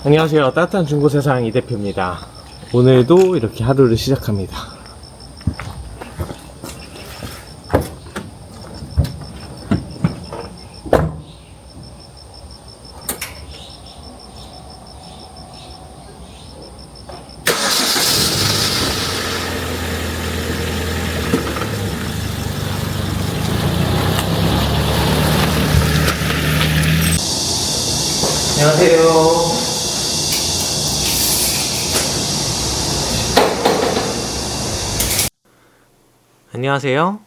안녕하세요. 따뜻한 중고세상 이 대표입니다. 오늘도 이렇게 하루를 시작합니다. 안녕하세요. 안녕하세요.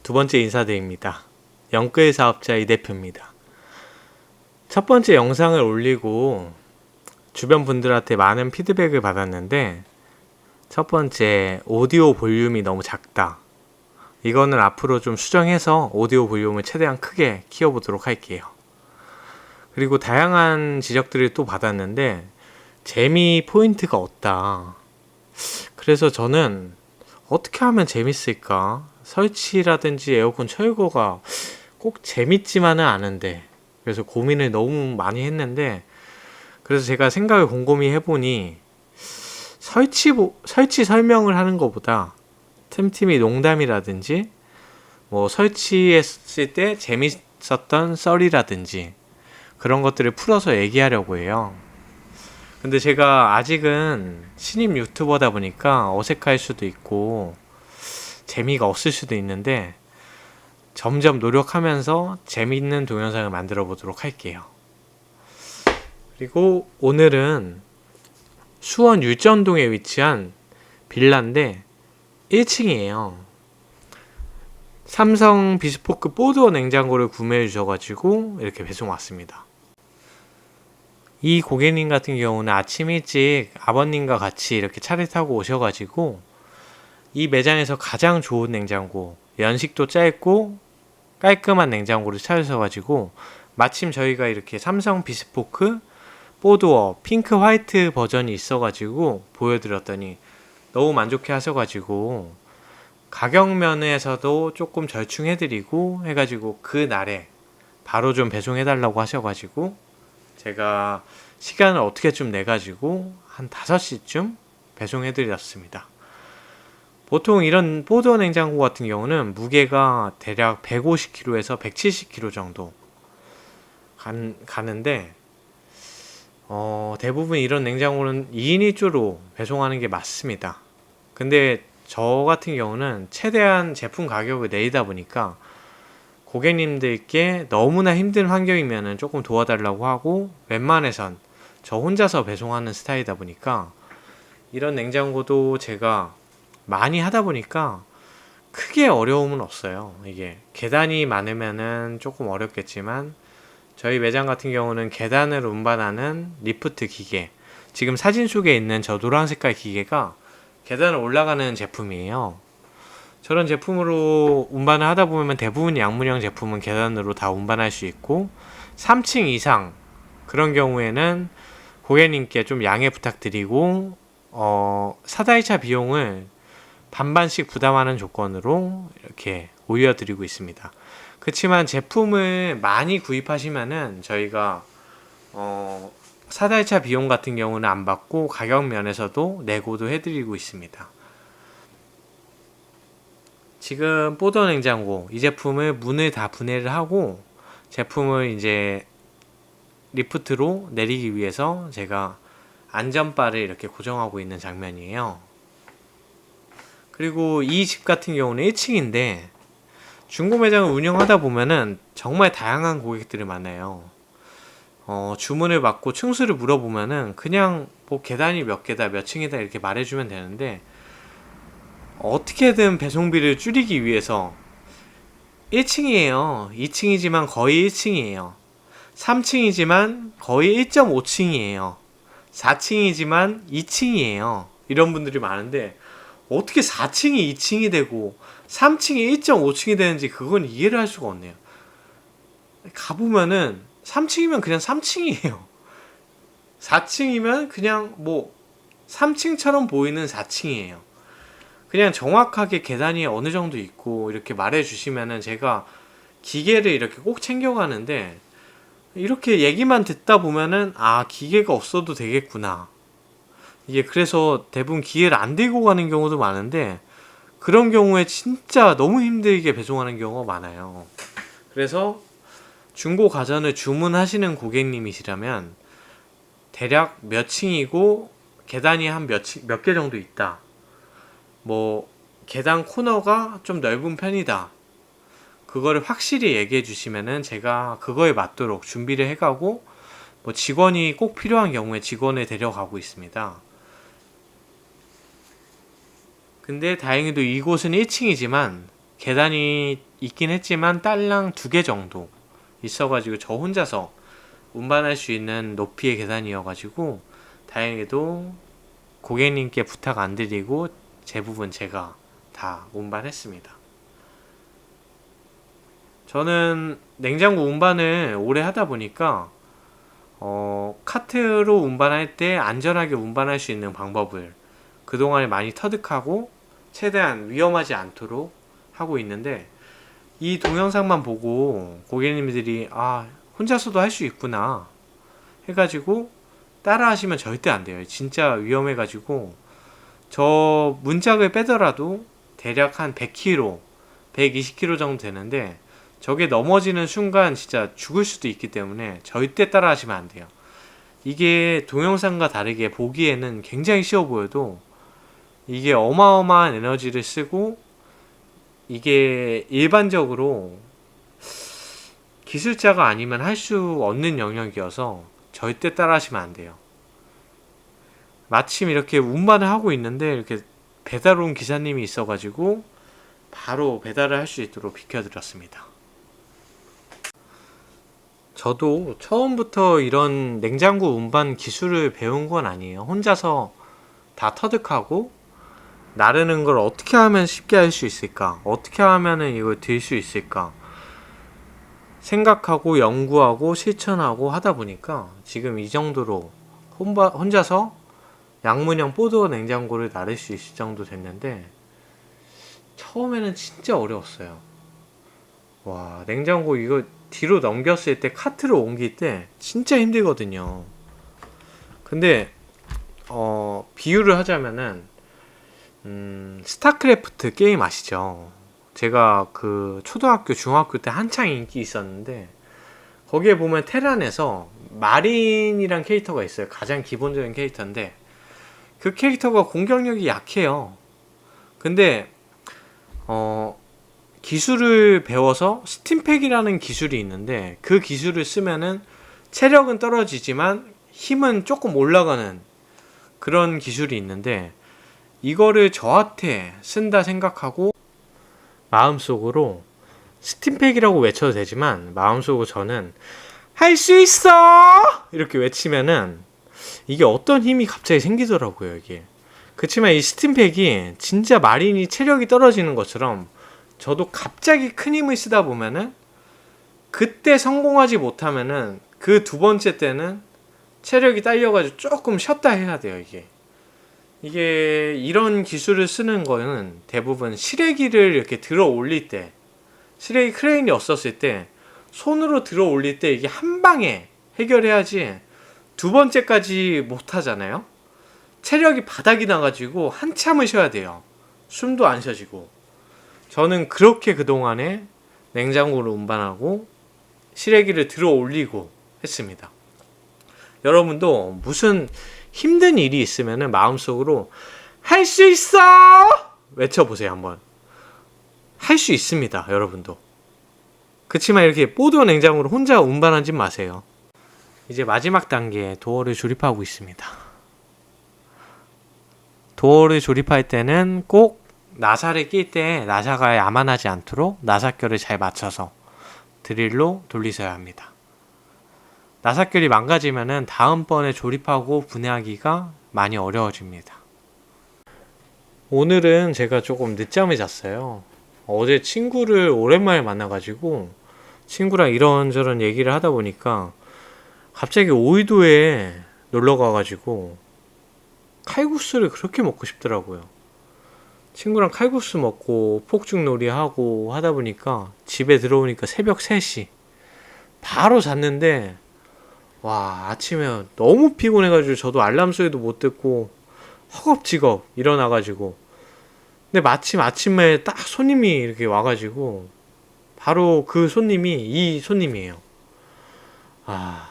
두 번째 인사드립니다. 영끌 사업자 이 대표입니다. 첫 번째 영상을 올리고 주변 분들한테 많은 피드백을 받았는데, 첫 번째 오디오 볼륨이 너무 작다. 이거는 앞으로 좀 수정해서 오디오 볼륨을 최대한 크게 키워보도록 할게요. 그리고 다양한 지적들을 또 받았는데 재미 포인트가 없다. 그래서 저는 어떻게 하면 재밌을까? 설치라든지 에어컨 철거가 꼭 재밌지만은 않은데, 그래서 고민을 너무 많이 했는데, 그래서 제가 생각을 곰곰이 해보니 설치 설명을 하는 것보다 틈틈이 농담이라든지 뭐 설치했을 때 재밌었던 썰이라든지 그런 것들을 풀어서 얘기하려고 해요. 근데 제가 아직은 신입 유튜버다 보니까 어색할 수도 있고 재미가 없을 수도 있는데, 점점 노력하면서 재미있는 동영상을 만들어 보도록 할게요. 그리고 오늘은 수원 율전동에 위치한 빌라인데 1층이에요. 삼성 비스포크 포드어 냉장고를 구매해 주셔가지고 이렇게 배송 왔습니다. 이 고객님 같은 경우는 아침 일찍 아버님과 같이 이렇게 차를 타고 오셔가지고 이 매장에서 가장 좋은 냉장고, 연식도 짧고 깔끔한 냉장고를 찾으셔가지고 마침 저희가 이렇게 삼성 비스포크 포드어 핑크 화이트 버전이 있어가지고 보여드렸더니 너무 만족해 하셔가지고 가격 면에서도 조금 절충해드리고 해가지고 그 날에 바로 좀 배송해달라고 하셔가지고 제가 시간을 어떻게 좀 내가지고 한 5시쯤 배송해드렸습니다. 보통 이런 포드어 냉장고 같은 경우는 무게가 대략 150kg에서 170kg 정도 가는데, 대부분 이런 냉장고는 2인 1조로 배송하는 게 맞습니다. 근데 저 같은 경우는 최대한 제품 가격을 내리다 보니까 고객님들께 너무나 힘든 환경이면 조금 도와달라고 하고, 웬만해선 저 혼자서 배송하는 스타일이다 보니까 이런 냉장고도 제가 많이 하다 보니까 크게 어려움은 없어요. 이게 계단이 많으면은 조금 어렵겠지만 저희 매장 같은 경우는 계단을 운반하는 리프트 기계, 지금 사진 속에 있는 저 노란 색깔 기계가 계단을 올라가는 제품이에요. 저런 제품으로 운반을 하다 보면 대부분 양문형 제품은 계단으로 다 운반할 수 있고, 3층 이상 그런 경우에는 고객님께 좀 양해 부탁드리고 사다이차 비용을 반반씩 부담하는 조건으로 이렇게 올려드리고 있습니다. 그렇지만 제품을 많이 구입하시면은 저희가 사다이차 비용 같은 경우는 안 받고 가격 면에서도 내고도 해드리고 있습니다. 지금 포드어 냉장고 이 제품을 문을 다 분해를 하고 제품을 이제 리프트로 내리기 위해서 제가 안전바를 이렇게 고정하고 있는 장면이에요. 그리고 이 집 같은 경우는 1층인데 중고 매장을 운영하다 보면은 정말 다양한 고객들이 많아요. 주문을 받고 층수를 물어보면은 그냥 뭐 계단이 몇 개다, 몇 층이다 이렇게 말해주면 되는데, 어떻게든 배송비를 줄이기 위해서 1층이에요. 2층이지만 거의 1층이에요. 3층이지만 거의 1.5층이에요. 4층이지만 2층이에요. 이런 분들이 많은데 어떻게 4층이 2층이 되고 3층이 1.5층이 되는지 그건 이해를 할 수가 없네요. 가보면은 3층이면 그냥 3층이에요. 4층이면 그냥 뭐 3층처럼 보이는 4층이에요. 그냥 정확하게 계단이 어느 정도 있고 이렇게 말해 주시면은 제가 기계를 이렇게 꼭 챙겨가는데 이렇게 얘기만 듣다 보면은 아, 기계가 없어도 되겠구나. 이게 그래서 대부분 기계를 안 들고 가는 경우도 많은데 그런 경우에 진짜 너무 힘들게 배송하는 경우가 많아요. 그래서 중고 가전을 주문하시는 고객님이시라면 대략 몇 층이고 계단이 한 몇 개 정도 있다. 뭐 계단 코너가 좀 넓은 편이다. 그거를 확실히 얘기해 주시면은 제가 그거에 맞도록 준비를 해가고 뭐 직원이 꼭 필요한 경우에 직원을 데려가고 있습니다. 근데 다행히도 이곳은 1층이지만 계단이 있긴 했지만 딸랑 2개 정도 있어가지고 저 혼자서 운반할 수 있는 높이의 계단이어가지고 다행히도 고객님께 부탁 안 드리고 대부분 제가 다 운반했습니다. 저는 냉장고 운반을 오래 하다 보니까 카트로 운반할 때 안전하게 운반할 수 있는 방법을 그동안에 많이 터득하고 최대한 위험하지 않도록 하고 있는데 이 동영상만 보고 고객님들이 아, 혼자서도 할 수 있구나 해가지고 따라 하시면 절대 안 돼요. 진짜 위험해가지고 저 문짝을 빼더라도 대략 한 100kg, 120kg 정도 되는데 저게 넘어지는 순간 진짜 죽을 수도 있기 때문에 절대 따라 하시면 안 돼요. 이게 동영상과 다르게 보기에는 굉장히 쉬워 보여도 이게 어마어마한 에너지를 쓰고 이게 일반적으로 기술자가 아니면 할 수 없는 영역이어서 절대 따라 하시면 안 돼요. 마침 이렇게 운반을 하고 있는데 이렇게 배달 온 기사님이 있어가지고 바로 배달을 할 수 있도록 비켜드렸습니다. 저도 처음부터 이런 냉장고 운반 기술을 배운 건 아니에요. 혼자서 다 터득하고 나르는 걸 어떻게 하면 쉽게 할 수 있을까? 어떻게 하면은 이걸 들 수 있을까? 생각하고 연구하고 실천하고 하다 보니까 지금 이 정도로 혼자서 양문형 보드어 냉장고를 나를 수 있을 정도 됐는데 처음에는 진짜 어려웠어요. 와, 냉장고 이거 뒤로 넘겼을 때 카트로 옮길 때 진짜 힘들거든요. 근데 비유를 하자면은 스타크래프트 게임 아시죠? 제가 그 초등학교, 중학교 때 한창 인기 있었는데 거기에 보면 테란에서 마린이란 캐릭터가 있어요. 가장 기본적인 캐릭터인데 그 캐릭터가 공격력이 약해요. 근데 기술을 배워서 스팀팩이라는 기술이 있는데 그 기술을 쓰면은 체력은 떨어지지만 힘은 조금 올라가는 그런 기술이 있는데 이거를 저한테 쓴다 생각하고 마음속으로 스팀팩이라고 외쳐도 되지만 마음속으로 저는 할 수 있어! 이렇게 외치면은 이게 어떤 힘이 갑자기 생기더라고요, 이게. 그치만 이 스팀팩이 진짜 마린이 체력이 떨어지는 것처럼 저도 갑자기 큰 힘을 쓰다 보면은 그때 성공하지 못하면은 그 두 번째 때는 체력이 딸려가지고 조금 쉬었다 해야 돼요, 이게. 이게 이런 기술을 쓰는 거는 대부분 시래기를 이렇게 들어 올릴 때 시래기 크레인이 없었을 때 손으로 들어 올릴 때 이게 한 방에 해결해야지 두 번째까지 못 하잖아요. 체력이 바닥이 나가지고 한참을 쉬어야 돼요. 숨도 안 쉬어지고. 저는 그렇게 그동안에 냉장고를 운반하고 시래기를 들어 올리고 했습니다. 여러분도 무슨 힘든 일이 있으면 마음속으로 할 수 있어! 외쳐보세요, 한번. 할 수 있습니다, 여러분도. 그치만 이렇게 보드어 냉장고를 혼자 운반하지 마세요. 이제 마지막 단계에 도어를 조립하고 있습니다. 도어를 조립할 때는 꼭 나사를 낄 때 나사가 야만하지 않도록 나사결을 잘 맞춰서 드릴로 돌리셔야 합니다. 나사결이 망가지면은 다음번에 조립하고 분해하기가 많이 어려워집니다. 오늘은 제가 조금 늦잠을 잤어요. 어제 친구를 오랜만에 만나가지고 친구랑 이런저런 얘기를 하다 보니까 갑자기 오이도에 놀러 가가지고 칼국수를 그렇게 먹고 싶더라고요. 친구랑 칼국수 먹고 폭죽놀이 하고 하다 보니까 집에 들어오니까 새벽 3시 바로 잤는데 와, 아침에 너무 피곤해가지고 저도 알람 소리도 못 듣고 허겁지겁 일어나가지고, 근데 마침 아침에 딱 손님이 이렇게 와가지고 바로 그 손님이 이 손님이에요. 아,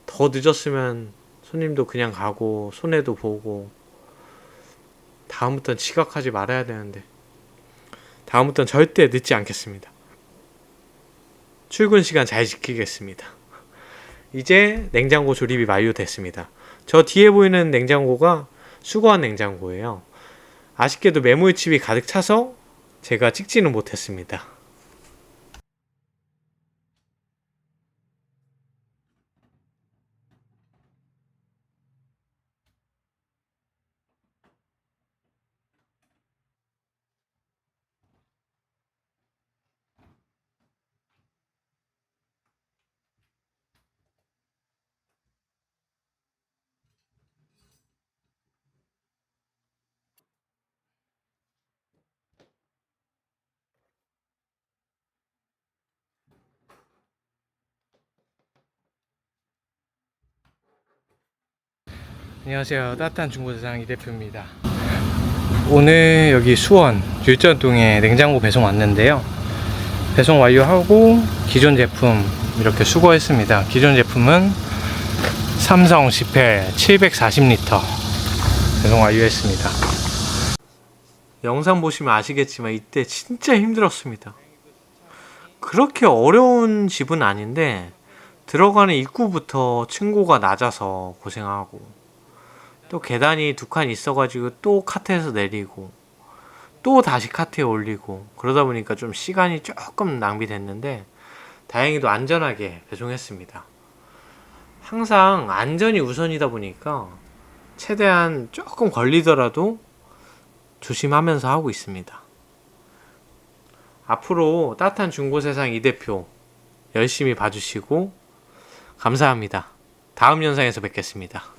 더 늦었으면 손님도 그냥 가고 손해도 보고, 다음부터는 지각하지 말아야 되는데 다음부터는 절대 늦지 않겠습니다. 출근 시간 잘 지키겠습니다. 이제 냉장고 조립이 완료됐습니다. 저 뒤에 보이는 냉장고가 수거한 냉장고예요. 아쉽게도 메모리칩이 가득 차서 제가 찍지는 못했습니다. 안녕하세요. 따뜻한 중고세상 이대표입니다. 오늘 여기 수원 율전동에 냉장고 배송 왔는데요. 배송 완료하고 기존 제품 이렇게 수거했습니다. 기존 제품은 삼성 지펠 740L 배송 완료했습니다. 영상 보시면 아시겠지만 이때 진짜 힘들었습니다. 그렇게 어려운 집은 아닌데 들어가는 입구부터 층고가 낮아서 고생하고, 또 계단이 두 칸 있어가지고 또 카트에서 내리고 또 다시 카트에 올리고, 그러다 보니까 좀 시간이 조금 낭비됐는데 다행히도 안전하게 배송했습니다. 항상 안전이 우선이다 보니까 최대한 조금 걸리더라도 조심하면서 하고 있습니다. 앞으로 따뜻한 중고세상 이대표 열심히 봐주시고 감사합니다. 다음 영상에서 뵙겠습니다.